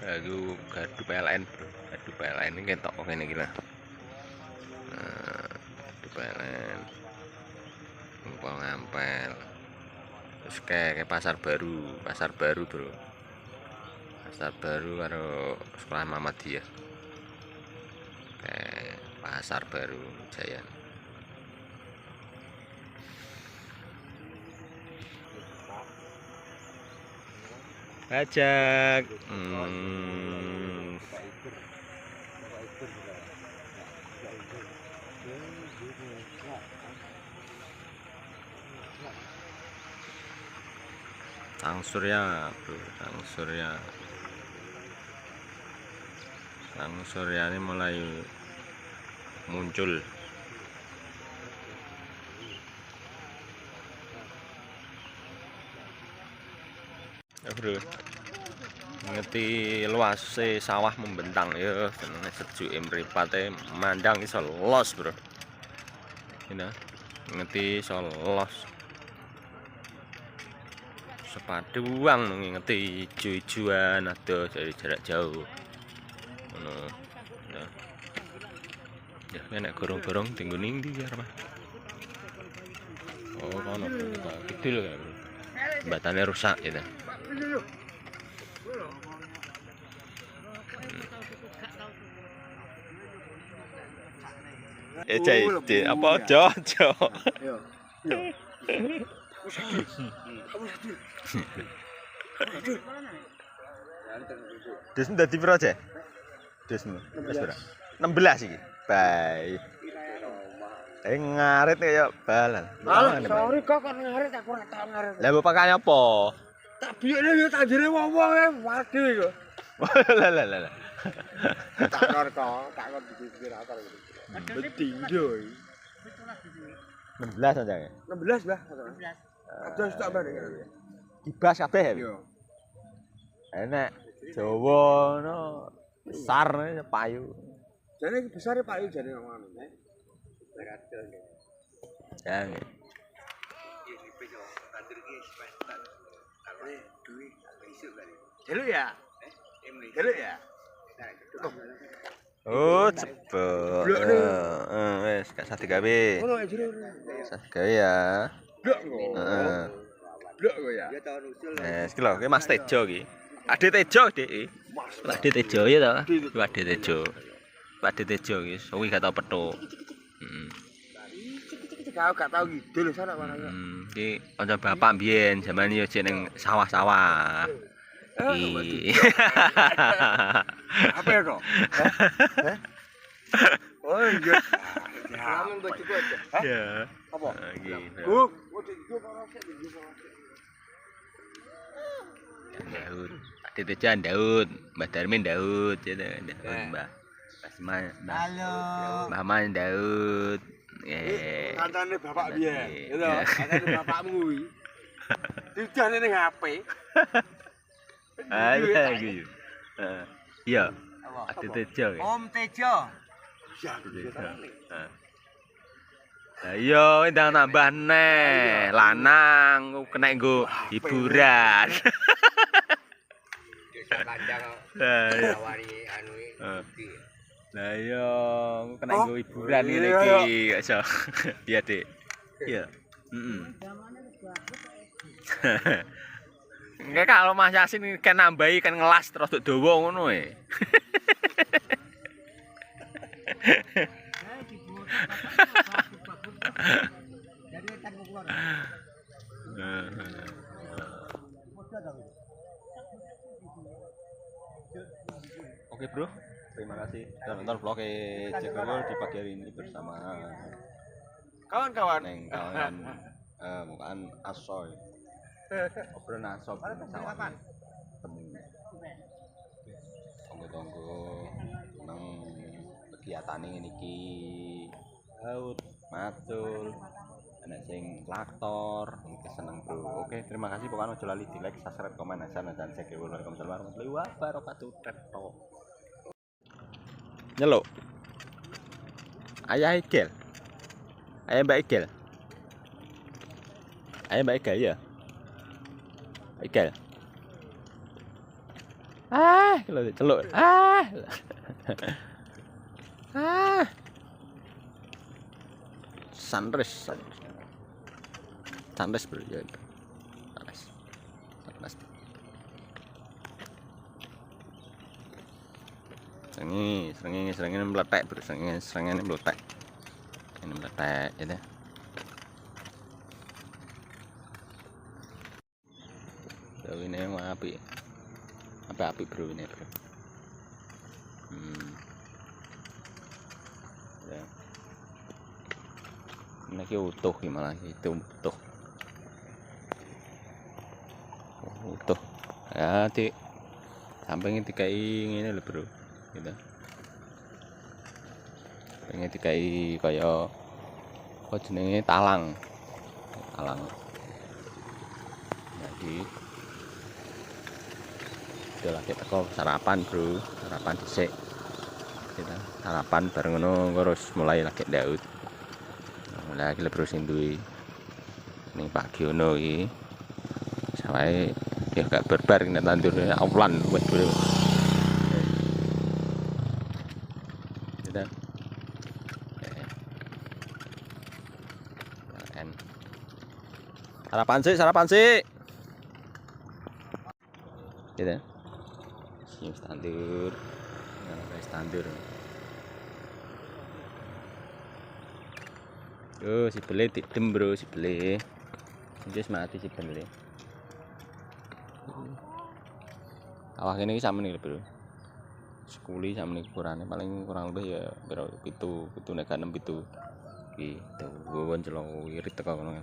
Gardu PLN, bro. Gardu PLN ini ketok kok ngene iki lah. Gardu PLN. Empol ngampel. Terus kayak pasar baru, bro. Pasar baru karo sekolah Muhammadiyah. Kayak pasar baru Jaya. Ajak. Sang Surya, bro. Sang Surya ini mulai muncul. Ya, bro. Ngerti luas sawah membentang ya, jenenge sejuk mripate mandang iso los, bro. Ini ngerti iso los. Sepaduang ngerti ijo-ijoan ada dari jarak jauh. Ngono. Ya. Ya nek gorong-gorong tinggo ning ndi ya, Mas? Oh, kono. Kecil ya, bro. Jembatannya rusak gitu. Cai, apa jojo? Desmu dadi pira, Cek? Desmu. Wis pira? 16 iki. Bae. Ngarit kaya balan. Sorry kok ngarit aku ora tau ngarit. Lah mbok pakane apa? Tak biyekne yo tak jere wong-wong wadi kok. Lah. Tak kor kok, tak kor dipikir akar iki. Betinggo iki. 16 aja ya. 16 lah. 16. Ada tak bare. Dibas kabeh ya. Yo. Enak Jawa no besar payu. Jane besar payu jane ngono. Ya. Dulu ya? Dulu ya? Oh, cepet. Wes, gak sate gawe. Ngono ae jero. Sate gawe ya. Blok kok. Heeh. Blok kok ya. Wes, iki lho, ki Mas Tejo iki. Ade Tejo, Dik. Ade Tejo ya ta? Ade Tejo. Ade Tejo iki, suwi gak tau petuk. Heeh. Kau gak tau ngidul sana mana ya. Iki kanca bapak mbiyen jaman yo jeneng sawah-sawah. Iki. Apa ya kok? Oh iya. Ramen bojoku aja. Ya. Apa? Iki. Oh, bojoku karo sik Daud. Ade Tejo Daud, Mbah Darmin Daud, ya Daud, Mbah. Basman. Halo. Mbah Man Daud. Kancane bapak piye? Lho, kancane bapakmu kuwi. Dijane ning HP. Ayo iki. Iya. Ade Tejo. Om Tejo. Iya. Lah iya ndang nambah neh, lanang kena nggo hiburan. Lah iya kena nggo hiburan ngene iki, gak iso. Iya, Dik. Iya. Heeh. Enggak kalau Mas Yasin kan nambahi kan ngelas terus dawa ngono e. Oke bro, terima kasih sudah nonton vlog Cekewul di pagi hari ini bersama Kawan-kawan. Neng kawan bukan Asoy. Obrolan Asoy bersama temu. Tunggu nang kegiatan ini iki laut matul ana sing laktor iki seneng bro. Oke terima kasih pokoknya ojo lali di like subscribe komen dan Cekewul. Waalaikumsalam warahmatullahi wabarakatuh. Nyeluk ayah Igel, ayah Mbak Igel, ayah Mbak Igel ya Igel Kalau celuk. Ah. Sunrise. Sunrise bro ya. Sunrise. Sunrise. Serengi meletek bro, serengi meletek. Ini meletek ya. Jauh ini mah api bro ini bro. Ya. Ini utuh malah itu utuh. Utuh. Ya di sampingnya dikai ini loh bro. Gitu. Pengen dikai kaya apa jenenge talang. Jadi udah lagi teko sarapan bro, sarapan dhisik. Kita sarapan bareng ngono terus mulai lagi ndaut. Mulai lagi bro sing duwe ning pagi ngono iki. Sawae ya gak barbar nek tandur awlan wis bro. Kita sarapan sih. Gitu. Siap standar. Nah, standar. Yo, si bele tidem bro, si bele. Wis mati si bele. Awak ini sama nih bro. Sekuli sama nih ukurane paling kurang lebih ya bro 7 nek 6 gitu. Gitu. Wong celok irit teko ngono.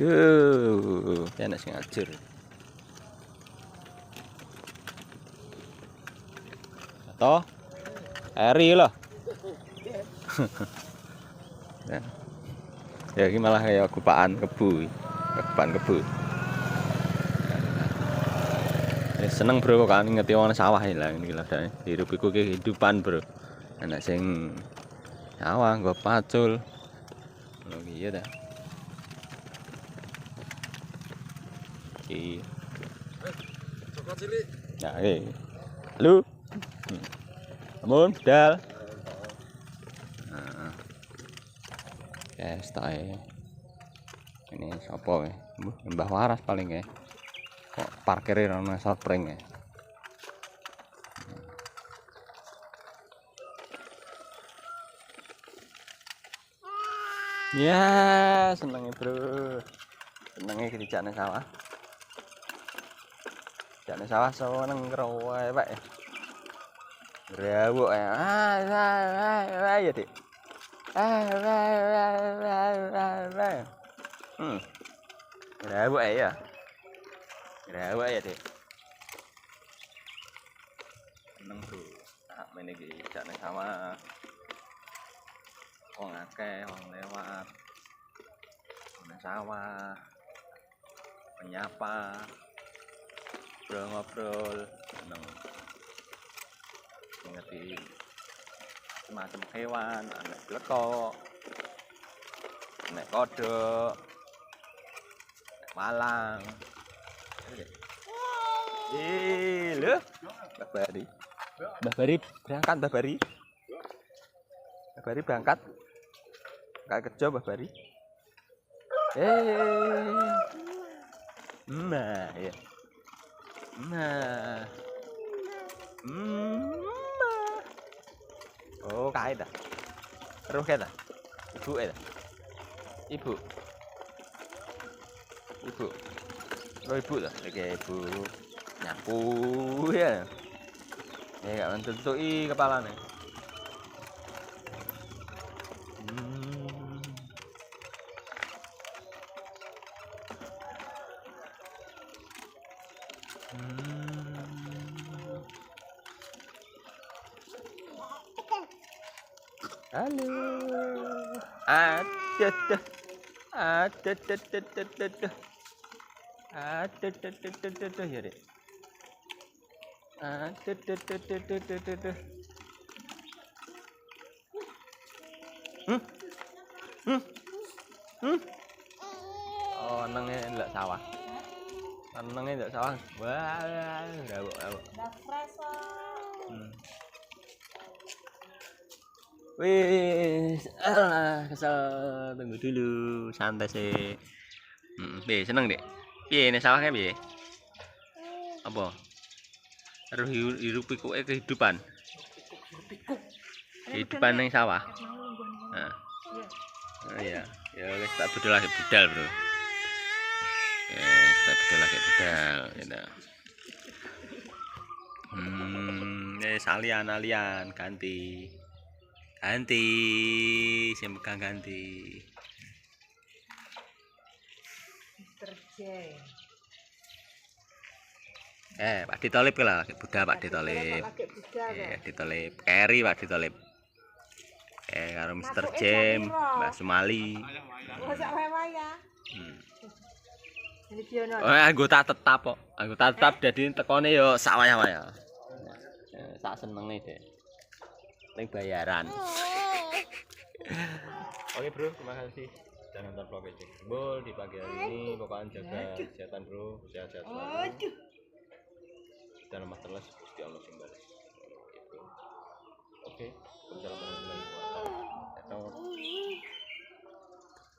Yo, enak sing ajur. Toh, eri loh. Ya ini malah kayak gupaan kebu. Ya, seneng bro kan ngerti orang sawah lah ini lah. Hidup iku kehidupan bro. Anak sing sawah nggo pacul. Lho iya dah. Iki. Joko cilik. Nah, iki. Lu. Amun, dal. Nah. Guys, tae. Ini sapa ya? Mbah Waras paling ya. Kok parkirnya ana spring ya. Ya, senengnya bro. Senengnya kerjaan sawah. Kerjaan sawah seneng ngerowe pak ya. Rawuk ya. Ya dik. Rawuk ya. Rawuk ya dik. Seneng bro. Tak meneh iki kerjaan sawah. Wong akeh wong lewat sawah menyapa ngobrol seneng ngerti semacam hewan anak blekok anak kodok anak malang lho Mbah Bari berangkat gak kerja Mbah Bari. Nah, ya. Nah. Oh, kae dah. Terus kae dah. Ibu dah. Ibu. Oh, ibu dah. Oke, ibu. Nyapu ya. Ya gak mentutuki kepalane. Halo. Ada. Ya, Dek. Hmm? Hmm? Hmm? Oh, nengnya ndak sawah. Nengnya ndak sawah. Wah, rawuk. Wis, kesel, tunggu dulu, santai sih. Piye seneng, Dek? Piye nek sawah kae piye? Apa? Harus hirup pikuke kehidupan. Kehidupan ning sawah. Nah. Oh iya, ya wis tak budal lagi budal, Bro. Tak budal lagi budal, gitu. Alian ganti. Ganti, sing pegang ganti. Mr. J. Pak Ditolip lah, budal Pak Ditolip. Ditolip, Keri Pak Ditolip. Karo Mr. Jem, Mbak Sumali. Oh, sak ya. Anggota tetap kok. Anggota tetap dadi tekone yo sak wayah-wayah. Sak senenge, Dek. Ning bayaran. Oke, Bro, terima kasih. Jangan nonton vlog Jembol di pagi hari ini. Pokoknya jaga kesehatan, Bro. Sehat-sehat selalu. Dan lemas terus Gusti Allah sing balas. Oke. Wassalamualaikum warahmatullahi wabarakatuh.